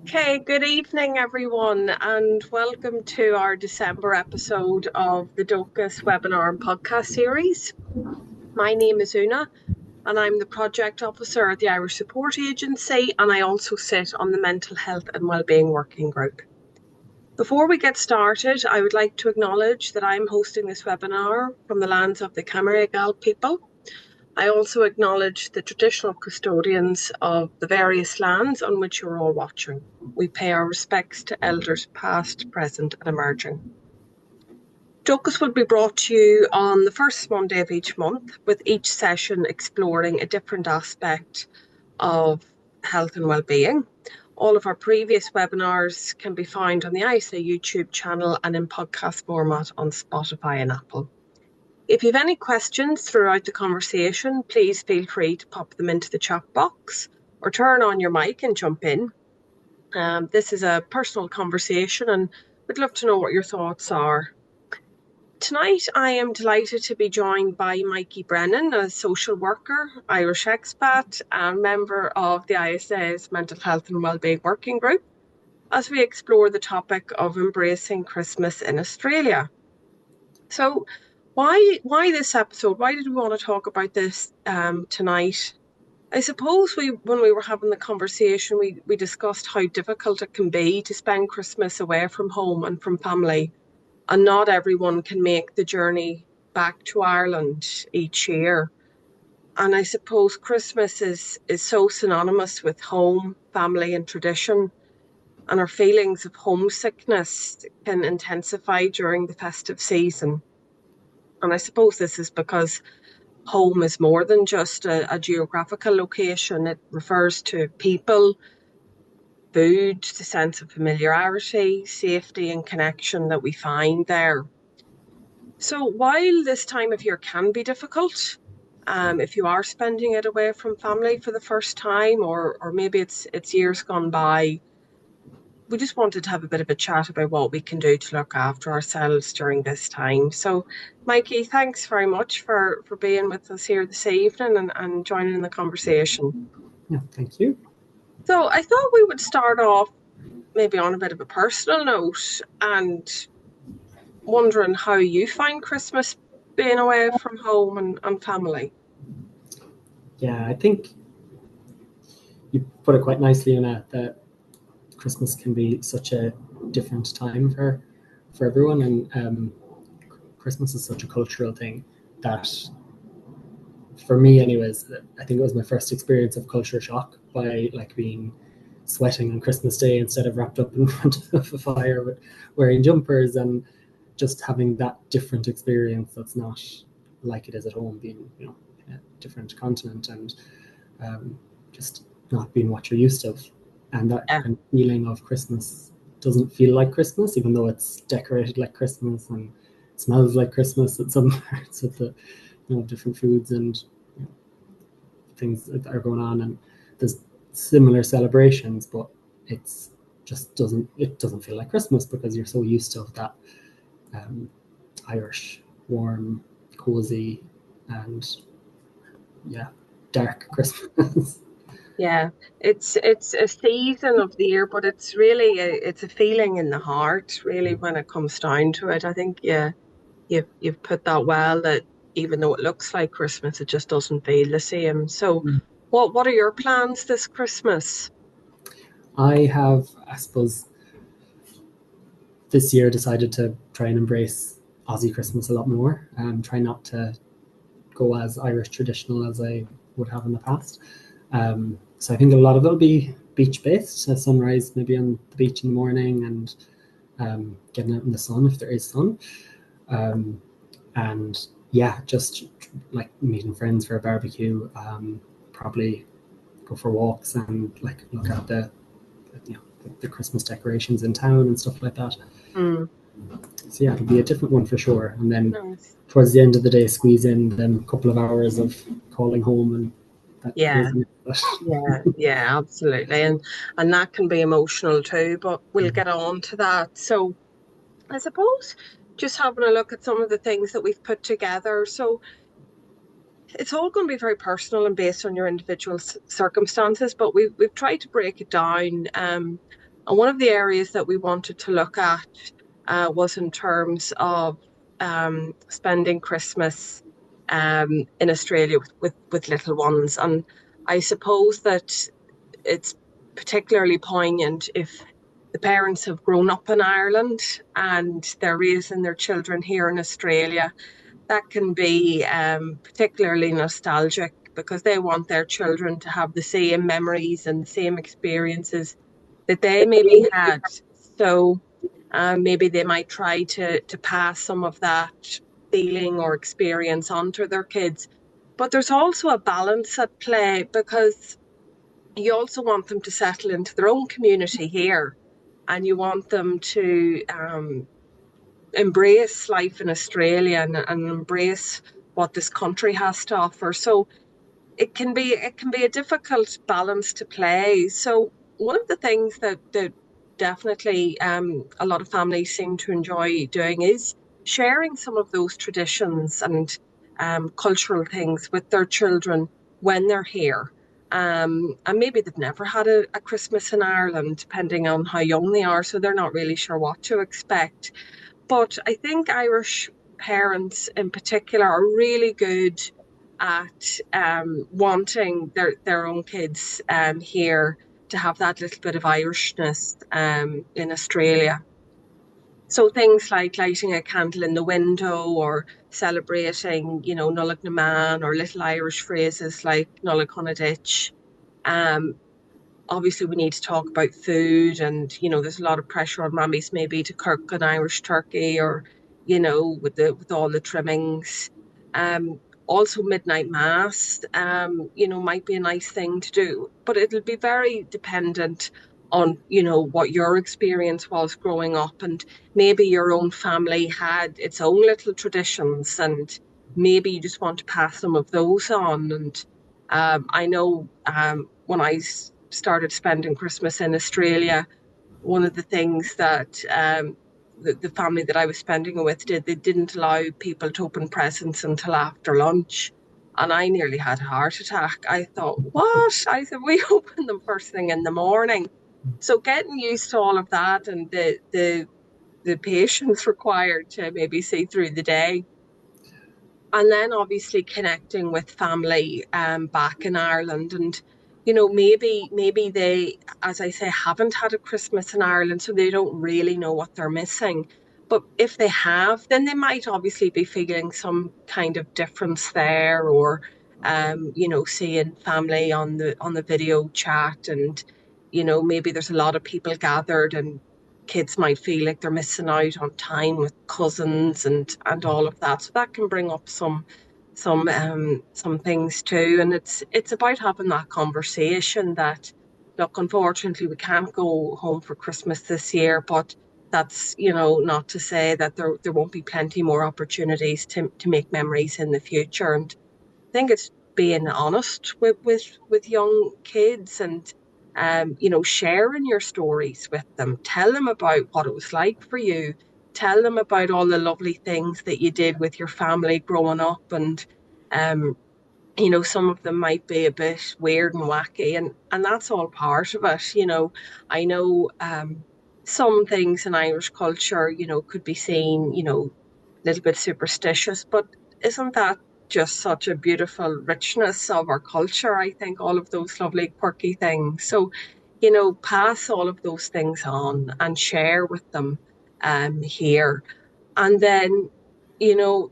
Okay, good evening, everyone, and welcome to our December episode of the Dóchas webinar and podcast series. My name is Una, and I'm the project officer at the Irish Support Agency, and I also sit on the Mental Health and Wellbeing Working Group. Before we get started, I would like to acknowledge that I'm hosting this webinar from the lands of the Camaragal people. I also acknowledge the traditional custodians of the various lands on which you're all watching. We pay our respects to elders past, present and emerging. Dóchas will be brought to you on the first Monday of each month, with each session exploring a different aspect of health and wellbeing. All of our previous webinars can be found on the ISA YouTube channel and in podcast format on Spotify and Apple. If you have any questions throughout the conversation, please feel free to pop them into the chat box or turn on your mic and jump in. This is a personal conversation and we'd love to know what your thoughts are. Tonight, I am delighted to be joined by Mikey Brennan, a social worker, Irish expat, and member of the ISA's Mental Health and Wellbeing Working Group, as we explore the topic of embracing Christmas in Australia. So, why this episode? Why did we want to talk about this tonight? I suppose when we were having the conversation, we discussed how difficult it can be to spend Christmas away from home and from family, and not everyone can make the journey back to Ireland each year. And I suppose Christmas is so synonymous with home, family, and tradition, and our feelings of homesickness can intensify during the festive season. And I suppose this is because home is more than just a geographical location. It refers to people, food, the sense of familiarity, safety, and connection that we find there. So while this time of year can be difficult, if you are spending it away from family for the first time, or maybe it's years gone by, we just wanted to have a bit of a chat about what we can do to look after ourselves during this time. So, Mikey, thanks very much for being with us here this evening and joining in the conversation. Yeah, thank you. So I thought we would start off maybe on a bit of a personal note and wondering how you find Christmas being away from home and family. Yeah, I think you put it quite nicely in that Christmas can be such a different time for everyone, and Christmas is such a cultural thing that, for me anyways, I think it was my first experience of culture shock by being sweating on Christmas Day instead of wrapped up in front of a fire wearing jumpers, and just having that different experience that's not like it is at home, being in a different continent and just not being what you're used to. And that kind of feeling of Christmas doesn't feel like Christmas, even though it's decorated like Christmas and smells like Christmas at some parts of the different foods and things that are going on, and there's similar celebrations, but it doesn't feel like Christmas because you're so used to that Irish warm, cozy, and dark Christmas. Yeah, it's a season of the year, but it's really it's a feeling in the heart, really, when it comes down to it. I think you've put that well, that even though it looks like Christmas, it just doesn't feel the same. So what are your plans this Christmas? I have, I suppose, this year decided to try and embrace Aussie Christmas a lot more and try not to go as Irish traditional as I would have in the past. So I think a lot of it will be beach-based, a sunrise maybe on the beach in the morning and getting out in the sun if there is sun. And just like meeting friends for a barbecue, probably go for walks and look at the Christmas decorations in town and stuff like that. So it'll be a different one for sure. And then towards the end of the day, squeeze in them a couple of hours of calling home and that. Yeah, absolutely. And that can be emotional too, but we'll get on to that. So I suppose just having a look at some of the things that we've put together. So it's all going to be very personal and based on your individual circumstances, but we've tried to break it down And one of the areas that we wanted to look at was in terms of spending Christmas in Australia with little ones. And I suppose that it's particularly poignant if the parents have grown up in Ireland and they're raising their children here in Australia. That can be particularly nostalgic because they want their children to have the same memories and the same experiences that they maybe had. So maybe they might try to pass some of that feeling or experience onto their kids. But there's also a balance at play because you also want them to settle into their own community here, and you want them to embrace life in Australia and embrace what this country has to offer. So it can be a difficult balance to play. So one of the things that definitely a lot of families seem to enjoy doing is sharing some of those traditions and cultural things with their children when they're here. And maybe they've never had a Christmas in Ireland, depending on how young they are, so they're not really sure what to expect. But I think Irish parents in particular are really good at wanting their own kids here to have that little bit of Irishness in Australia. So things like lighting a candle in the window or celebrating, Nullag na Man or little Irish phrases like Nullag Chuna Ditch. Um, Obviously we need to talk about food, and there's a lot of pressure on mummies maybe to cook an Irish turkey, or with all the trimmings. Also midnight mass might be a nice thing to do, but it'll be very dependent on what your experience was growing up, and maybe your own family had its own little traditions, and maybe you just want to pass some of those on. And I know when I started spending Christmas in Australia, one of the things that the family that I was spending it with did, they didn't allow people to open presents until after lunch. And I nearly had a heart attack. I thought, what? I said, we open them first thing in the morning. So getting used to all of that and the patience required to maybe see through the day, and then obviously connecting with family back in Ireland. And maybe they, as I say, haven't had a Christmas in Ireland, so they don't really know what they're missing. But if they have, then they might obviously be feeling some kind of difference there, or seeing family on the video chat, and maybe there's a lot of people gathered, and kids might feel like they're missing out on time with cousins and all of that. So that can bring up some things too. And it's about having that conversation that, look, unfortunately we can't go home for Christmas this year, but that's not to say that there won't be plenty more opportunities to make memories in the future. And think it's being honest with young kids, and sharing your stories with them. Tell them about what it was like for you. Tell them about all the lovely things that you did with your family growing up. And um some of them might be a bit weird and wacky, and that's all part of it. I know some things in Irish culture could be seen a little bit superstitious, but isn't that just such a beautiful richness of our culture? I think all of those lovely quirky things. So pass all of those things on and share with them here. And then,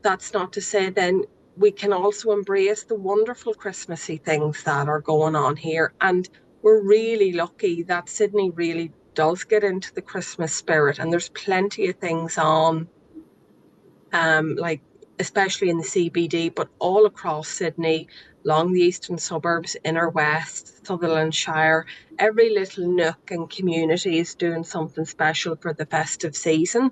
that's not to say then we can also embrace the wonderful Christmassy things that are going on here. And we're really lucky that Sydney really does get into the Christmas spirit, and there's plenty of things on, like especially in the CBD, but all across Sydney, along the eastern suburbs, inner west, Sutherland Shire, every little nook and community is doing something special for the festive season.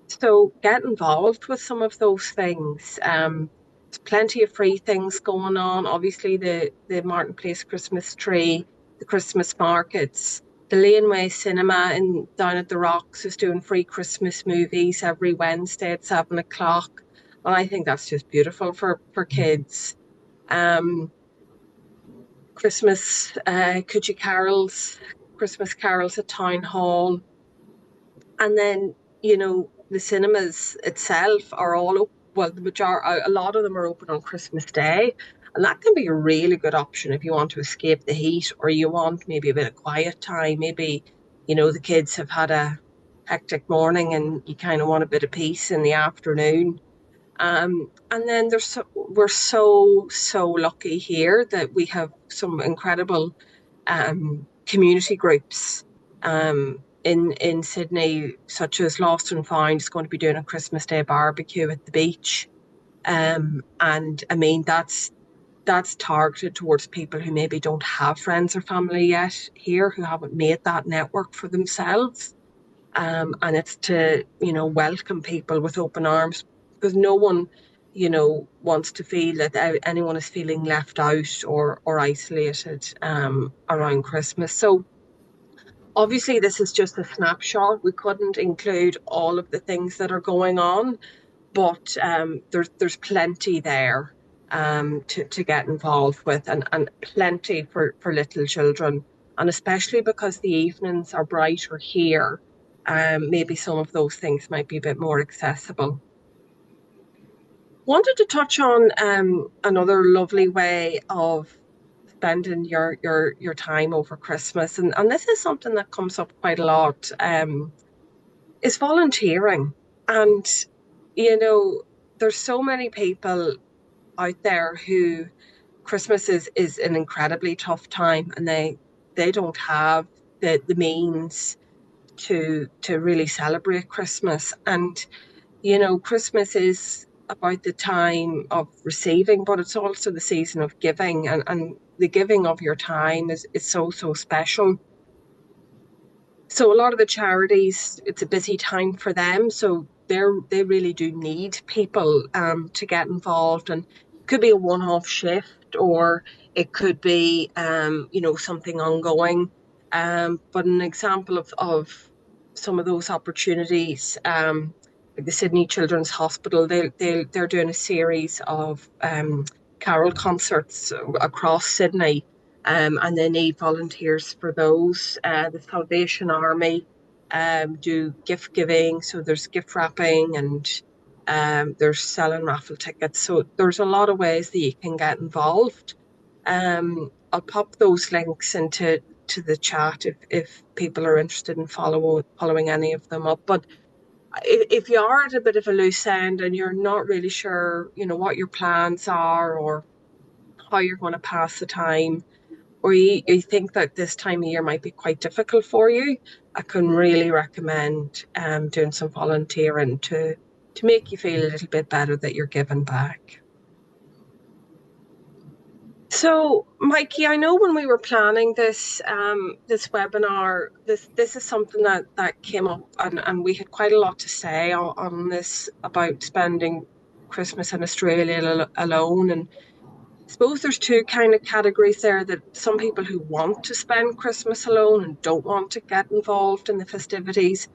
So get involved with some of those things. There's plenty of free things going on. Obviously, the Martin Place Christmas tree, the Christmas markets, the Laneway Cinema in down at the Rocks is doing free Christmas movies every Wednesday at 7 o'clock. And I think that's just beautiful for kids. Um, Christmas coochie carols Christmas carols at town hall. And then, you know, the cinemas itself are all open. Well, a lot of them are open on Christmas Day. And that can be a really good option if you want to escape the heat, or you want maybe a bit of quiet time. Maybe, you know, the kids have had a hectic morning and you kind of want a bit of peace in the afternoon. And then we're so lucky here that we have some incredible community groups in Sydney, such as Lost and Found is going to be doing a Christmas Day barbecue at the beach. And I mean that's targeted towards people who maybe don't have friends or family yet here, who haven't made that network for themselves. And it's to, you know, welcome people with open arms, because no one, you know, wants to feel that anyone is feeling left out or isolated around Christmas. So obviously this is just a snapshot. We couldn't include all of the things that are going on, but there's plenty there to get involved with, and plenty for little children, and especially because the evenings are brighter here, maybe some of those things might be a bit more accessible. Wanted to touch on another lovely way of spending your time over Christmas, and this is something that comes up quite a lot, is volunteering. And you know, there's so many people out there who Christmas is an incredibly tough time, and they don't have the means to really celebrate Christmas. And you know, Christmas is about the time of receiving, but it's also the season of giving, and the giving of your time is so special. So a lot of the charities, it's a busy time for them. So they really do need people to get involved. And it could be a one-off shift, or it could be you know, something ongoing. But an example of some of those opportunities, like the Sydney Children's Hospital, they're doing a series of carol concerts across Sydney, and they need volunteers for those. The Salvation Army do gift giving, so there's gift wrapping, and there's selling raffle tickets. So there's a lot of ways that you can get involved. I'll pop those links into the chat if people are interested in following any of them up. But if you are at a bit of a loose end and you're not really sure, you know, what your plans are or how you're going to pass the time, or you think that this time of year might be quite difficult for you, I can really recommend doing some volunteering to make you feel a little bit better that you're giving back. So, Mikey, I know when we were planning this webinar, this is something that came up, and we had quite a lot to say on this about spending Christmas in Australia alone. And I suppose there's two kind of categories there: that some people who want to spend Christmas alone and don't want to get involved in the festivities,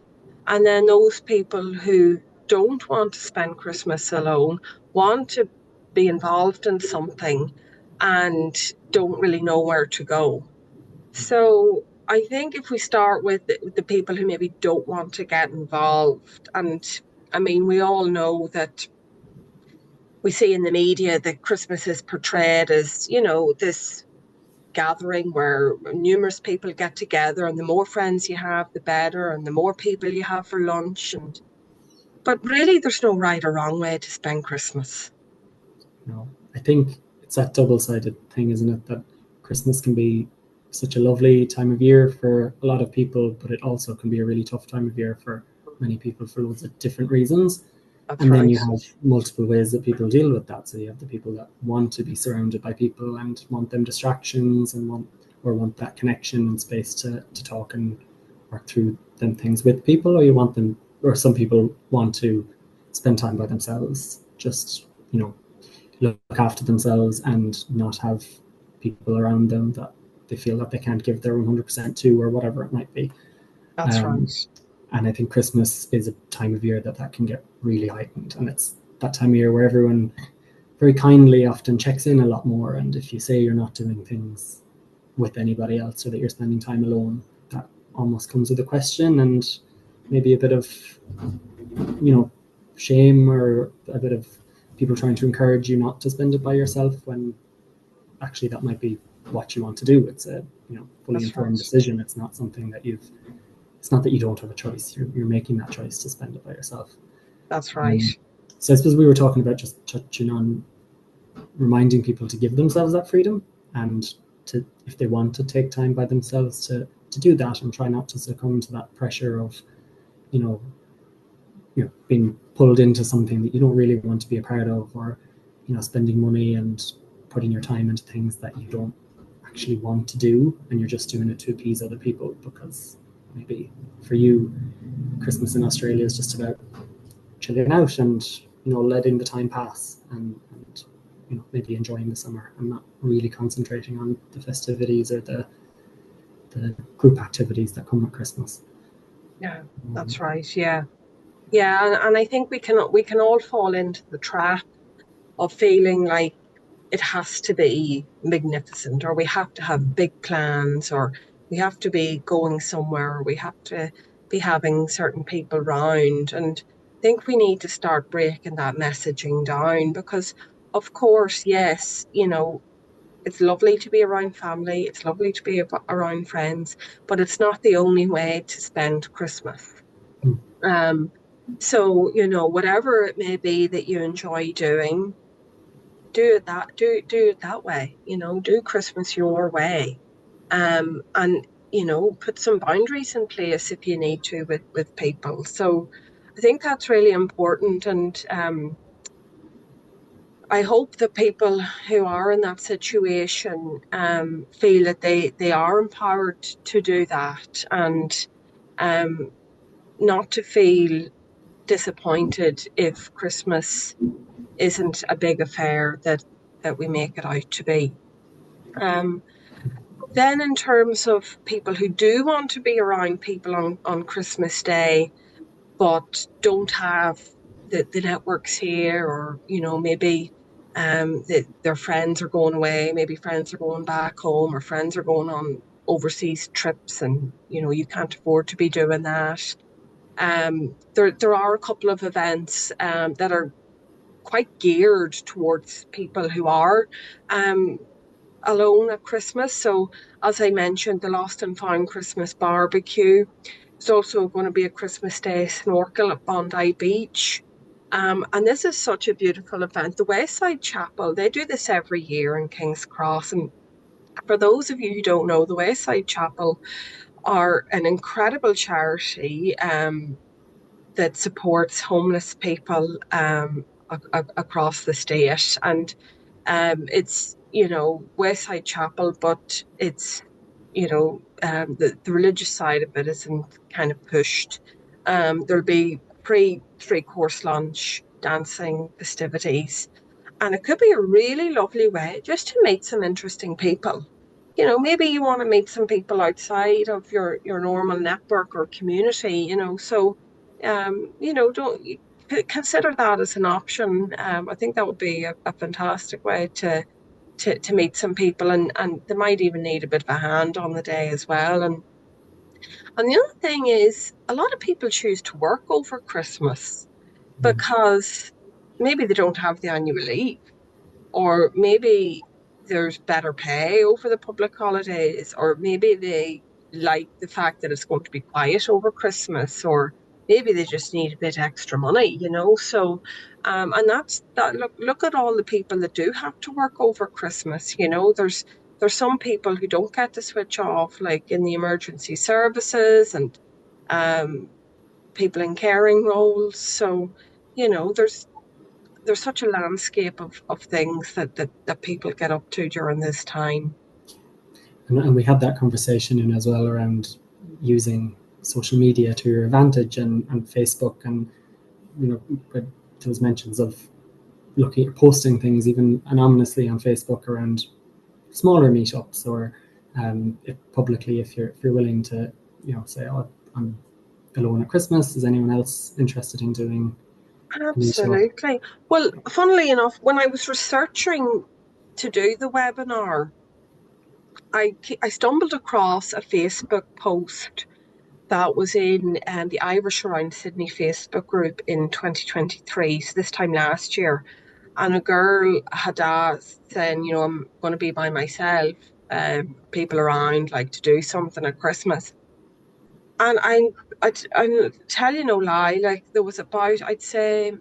and then those people who don't want to spend Christmas alone, want to be involved in something and don't really know where to go. So I think if we start with the people who maybe don't want to get involved, and I mean, we all know that we see in the media that Christmas is portrayed as, you know, this gathering where numerous people get together, and the more friends you have, the better, and the more people you have for lunch. But really, there's no right or wrong way to spend Christmas. No, I think it's that double-sided thing, isn't it? That Christmas can be such a lovely time of year for a lot of people, but it also can be a really tough time of year for many people for loads of different reasons. That's and right. Then you have multiple ways that people deal with that. So you have the people that want to be surrounded by people and want them distractions and want that connection and space to talk and work through them things with people, or you want them, or some people want to spend time by themselves, just, you know, look after themselves and not have people around them that they feel that they can't give their 100% to, or whatever it might be. That's right. And I think Christmas is a time of year that can get really heightened, and it's that time of year where everyone very kindly often checks in a lot more. And if you say you're not doing things with anybody else, or that you're spending time alone, almost comes with a question and maybe a bit of, shame, or a bit of people trying to encourage you not to spend it by yourself, when actually that might be what you want to do. It's a fully informed decision. It's not something that it's not that you don't have a choice. You're making that choice to spend it by yourself. That's right. So I suppose we were talking about just touching on reminding people to give themselves that freedom, and to, if they want to take time by themselves, to do that, and try not to succumb to that pressure of being pulled into something that you don't really want to be a part of, or spending money and putting your time into things that you don't actually want to do, and you're just doing it to appease other people, because maybe for you Christmas in Australia is just about chilling out and letting the time pass, and maybe enjoying the summer and not really concentrating on the festivities or the group activities that come with Christmas. Yeah, that's right. Yeah. And I think we can all fall into the trap of feeling like it has to be magnificent, or we have to have big plans, or we have to be going somewhere, or we have to be having certain people round. And I think we need to start breaking that messaging down, because of course, yes, it's lovely to be around family, it's lovely to be around friends, but it's not the only way to spend Christmas. Mm. So, whatever it may be that you enjoy doing, do it that way. Do Christmas your way. And put some boundaries in place if you need to with people. So I think that's really important. And I hope that people who are in that situation feel that they are empowered to do that, and um, not to feel disappointed if Christmas isn't a big affair that we make it out to be. Um, then, in terms of people who do want to be around people on Christmas Day, but don't have the networks here, or maybe their friends are going away, maybe friends are going back home, or friends are going on overseas trips, and you can't afford to be doing that. There are a couple of events that are quite geared towards people who are um, alone at Christmas. So, as I mentioned, the Lost and Found Christmas barbecue. There's also going to be a Christmas Day snorkel at Bondi Beach. And this is such a beautiful event. The Wayside Chapel, they do this every year in King's Cross. And for those of you who don't know, the Wayside Chapel are an incredible charity that supports homeless people across the state. And it's, Wayside Chapel, but it's, the religious side of it isn't kind of pushed. There'll be free three-course lunch, dancing, festivities, and it could be a really lovely way just to meet some interesting people. Maybe you want to meet some people outside of your normal network or community, so don't consider that as an option. I think that would be a fantastic way to meet some people, and they might even need a bit of a hand on the day as well. And the other thing is, a lot of people choose to work over Christmas because maybe they don't have the annual leave, or maybe there's better pay over the public holidays, or maybe they like the fact that it's going to be quiet over Christmas, or maybe they just need a bit extra money, So, and that's that. Look at all the people that do have to work over Christmas. There's some people who don't get to switch off, like in the emergency services, and um, people in caring roles. So, there's such a landscape of things that people get up to during this time. And we had that conversation in as well around using social media to your advantage, and Facebook, and those mentions of looking at posting things even anonymously on Facebook around smaller meetups, or if publicly, if you're willing to say, oh, I'm alone at Christmas, is anyone else interested in doing a meetup? Absolutely. Well, funnily enough, when I was researching to do the webinar, I stumbled across a Facebook post that was in the Irish Around Sydney Facebook group in 2023, so this time last year. And a girl had asked, saying, I'm going to be by myself, people around, like to do something at Christmas. And I tell you no lie, like there was about, I'd say,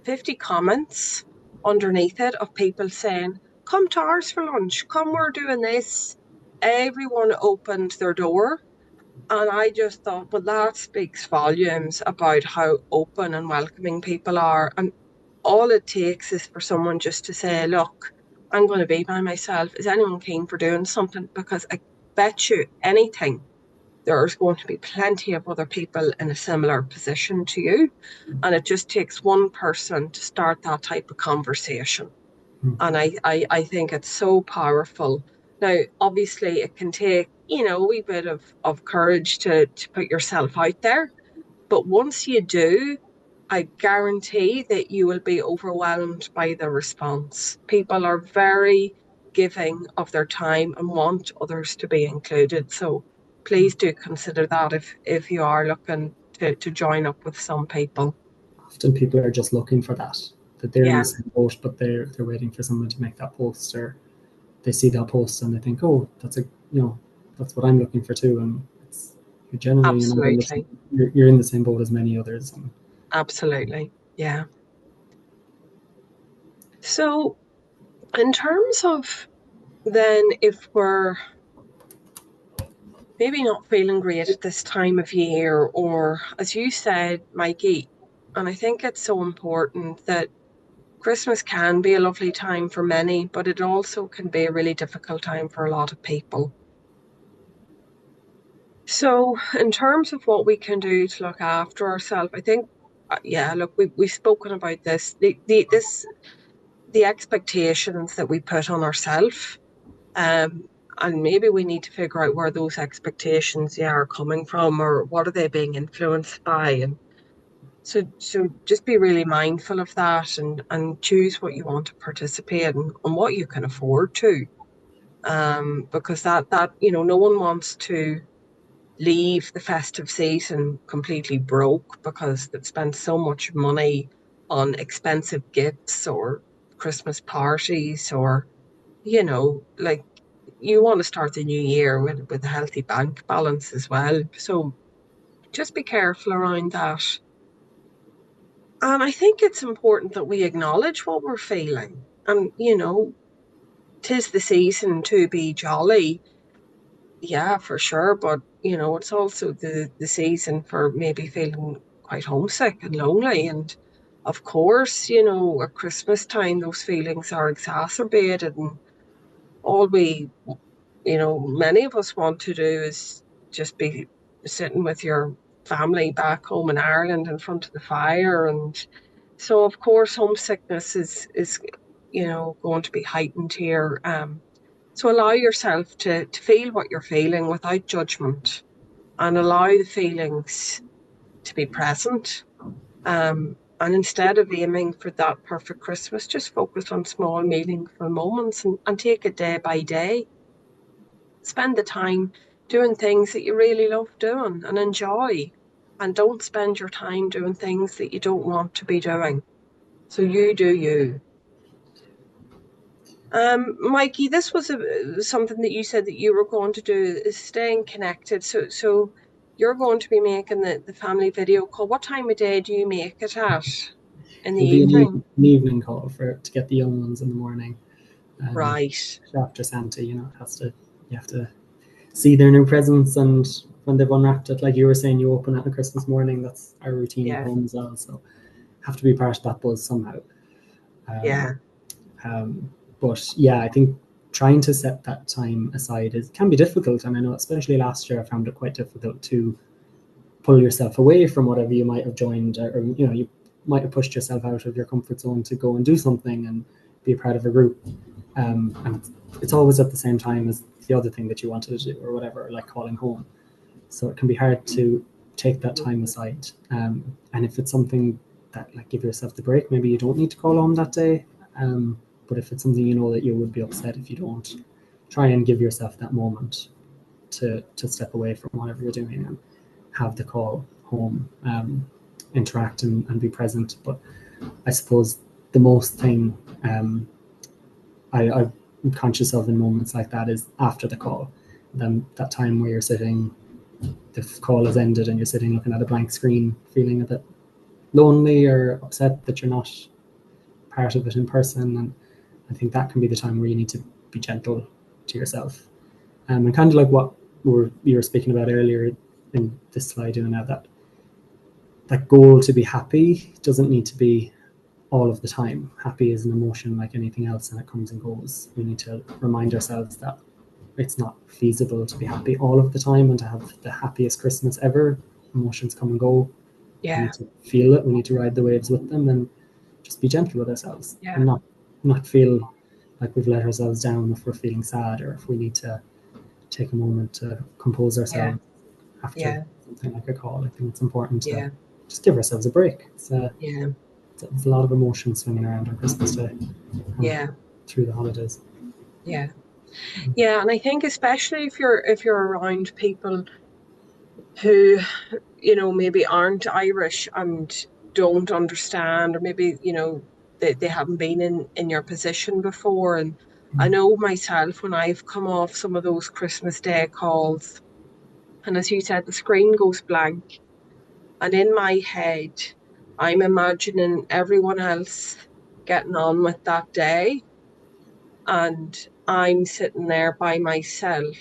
50 comments underneath it of people saying, come to ours for lunch, come, we're doing this. Everyone opened their door. And I just thought, well, that speaks volumes about how open and welcoming people are. And all it takes is for someone just to say, look, I'm going to be by myself. Is anyone keen for doing something? Because I bet you anything, there's going to be plenty of other people in a similar position to you. And it just takes one person to start that type of conversation. And I think it's so powerful. Now, obviously, it can take, a wee bit of courage to put yourself out there. But once you do, I guarantee that you will be overwhelmed by the response. People are very giving of their time and want others to be included. So please do consider that if you are looking to join up with some people. Often people are just looking for that they're in Yeah, the same boat, but they're waiting for someone to make that post, or they see that post and they think, oh, that's what I'm looking for too. And you're generally not in the same, absolutely. you're in the same boat as many others. And Absolutely. Yeah. So, in terms of then, if we're maybe not feeling great at this time of year, or as you said, Mikey, and I think it's so important that Christmas can be a lovely time for many, but it also can be a really difficult time for a lot of people. So, in terms of what we can do to look after ourselves, I think, yeah, look, we've spoken about this. The expectations that we put on ourselves, um, and maybe we need to figure out where those expectations, yeah, are coming from, or what are they being influenced by. And so just be really mindful of that, and choose what you want to participate in and what you can afford to. Because that no one wants to leave the festive season completely broke because they've spent so much money on expensive gifts or Christmas parties, or like, you want to start the new year with a healthy bank balance as well. So just be careful around that. And I think it's important that we acknowledge what we're feeling. And, 'tis the season to be jolly. Yeah, for sure. But, it's also the season for maybe feeling quite homesick and lonely. And of course, at Christmas time, those feelings are exacerbated. And all many of us want to do is just be sitting with your family back home in Ireland in front of the fire. And so, of course, homesickness is going to be heightened here. So allow yourself to feel what you're feeling without judgment, and allow the feelings to be present. And instead of aiming for that perfect Christmas, just focus on small, meaningful moments, and take it day by day. Spend the time doing things that you really love doing and enjoy. And don't spend your time doing things that you don't want to be doing. So you do you. Mikey, this was something that you said that you were going to do, is staying connected. So you're going to be making the family video call. What time of day do you make it at? In the it'll be evening? an evening call to get the young ones in the morning. Right. After Santa, you have to see their new presents, and when they've unwrapped it, like you were saying, you open it on Christmas morning. That's our routine at Yeah. home as well. So have to be part of that buzz somehow. Um, Yeah. but yeah, I think trying to set that time aside can be difficult, and I know especially last year I found it quite difficult to pull yourself away from whatever you might have joined, or you might have pushed yourself out of your comfort zone to go and do something and be a part of a group. And it's always at the same time as the other thing that you wanted to do or whatever, like calling home. So it can be hard to take that time aside. And if it's something that, like, give yourself the break, maybe you don't need to call home that day. But if it's something you know that you would be upset if you don't, try and give yourself that moment to step away from whatever you're doing. have the call home, interact and be present. But I suppose the most thing I'm conscious of in moments like that is after the call. Then that time where you're sitting, the call has ended and you're sitting looking at a blank screen, feeling a bit lonely or upset that you're not part of it in person. And I think that can be the time where you need to be gentle to yourself. And kind of like what you were speaking about earlier in this slide, that goal to be happy doesn't need to be all of the time. Happy is an emotion like anything else, and it comes and goes. We need to remind ourselves that it's not feasible to be happy all of the time and to have the happiest Christmas ever. Emotions come and go. We need to feel it. We need to ride the waves with them, and just be gentle with ourselves, and not feel like we've let ourselves down if we're feeling sad, or if we need to take a moment to compose ourselves after something like a call. I think it's important to just give ourselves a break. It's a lot of emotion swinging around on Christmas Day. Through the holidays. And I think especially if you're around people who, maybe aren't Irish and don't understand, or maybe, they haven't been in your position before. And I know myself, when I've come off some of those Christmas Day calls, and as you said, the screen goes blank, and in my head, I'm imagining everyone else getting on with that day, and I'm sitting there by myself.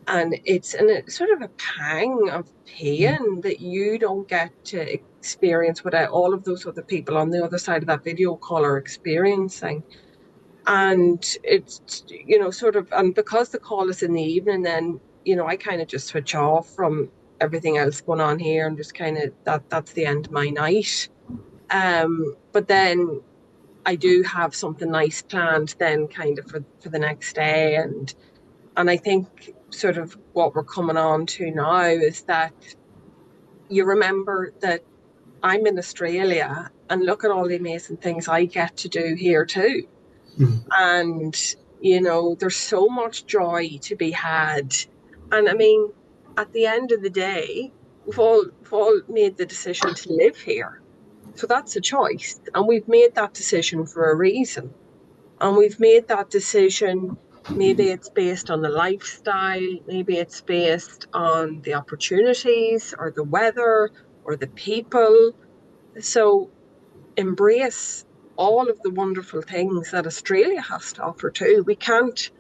And it's sort of a pang of pain that you don't get to experience what all of those other people on the other side of that video call are experiencing. And it's, sort of, and because the call is in the evening, then, I kind of just switch off from everything else going on here, and just kind of, that's the end of my night. But then I do have something nice planned then kind of for the next day. And I think sort of what we're coming on to now is that you remember that I'm in Australia, and look at all the amazing things I get to do here too. And, there's so much joy to be had. And I mean, at the end of the day, we've all made the decision to live here. So that's a choice. And we've made that decision for a reason. And we've made that decision. Maybe it's based on the lifestyle, maybe it's based on the opportunities or the weather or the people. So embrace all of the wonderful things that Australia has to offer too. We can't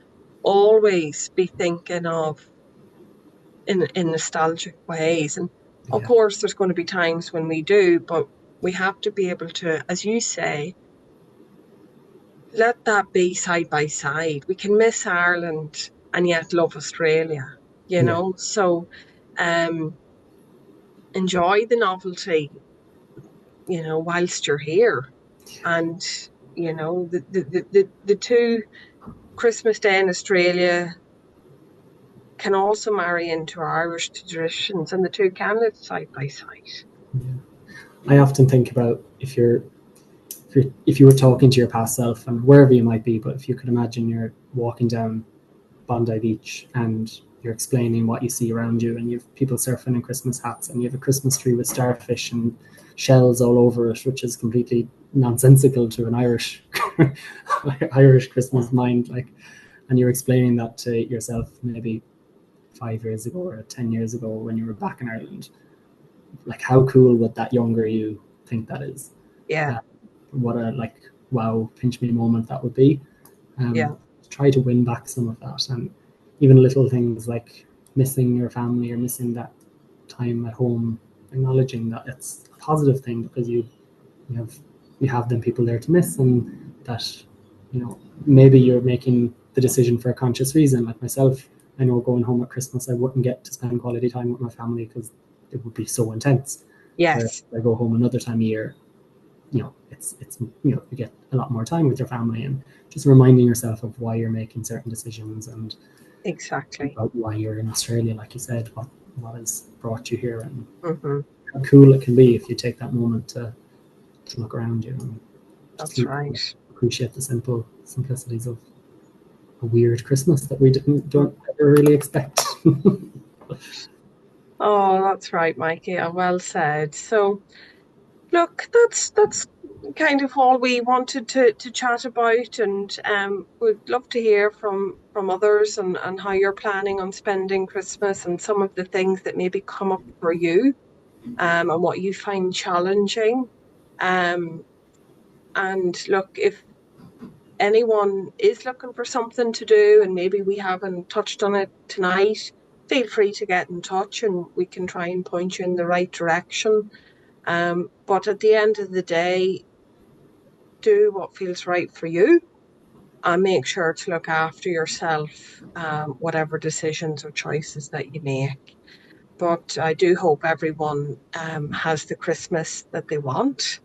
always be thinking of in nostalgic ways. And of course, there's going to be times when we do, but we have to be able to, as you say, let that be side by side. We can miss Ireland and yet love Australia, So enjoy the novelty, whilst you're here. And, the two, Christmas Day in Australia can also marry into our Irish traditions, and the two can live side by side. I often think about if you were talking to your past self, and wherever you might be, but if you could imagine you're walking down Bondi Beach and you're explaining what you see around you, and you have people surfing in Christmas hats, and you have a Christmas tree with starfish and shells all over it, which is completely nonsensical to an Irish Christmas mind, and you're explaining that to yourself maybe 5 years ago or 10 years ago when you were back in Ireland. Like, how cool would that younger you think that is? What a wow, pinch me moment that would be. Try to win back some of that, and even little things like missing your family or missing that time at home, acknowledging that it's a positive thing because you have them people there to miss, and that maybe you're making the decision for a conscious reason. Like myself, I know going home at Christmas I wouldn't get to spend quality time with my family because it would be so intense. Yes. Whereas I go home another time a year, it's you get a lot more time with your family, and just reminding yourself of why you're making certain decisions, and exactly about why you're in Australia, like you said, what has brought you here, and how cool it can be if you take that moment to look around you and that's right, appreciate the simplicities of a weird Christmas that we don't ever really expect. Oh, that's right, Mikey. Well said. So, look, that's kind of all we wanted to chat about, and we'd love to hear from others and how you're planning on spending Christmas and some of the things that maybe come up for you, and what you find challenging. Um, and look, if anyone is looking for something to do and maybe we haven't touched on it tonight, feel free to get in touch and we can try and point you in the right direction. But at the end of the day, do what feels right for you and make sure to look after yourself, whatever decisions or choices that you make. But I do hope everyone has the Christmas that they want.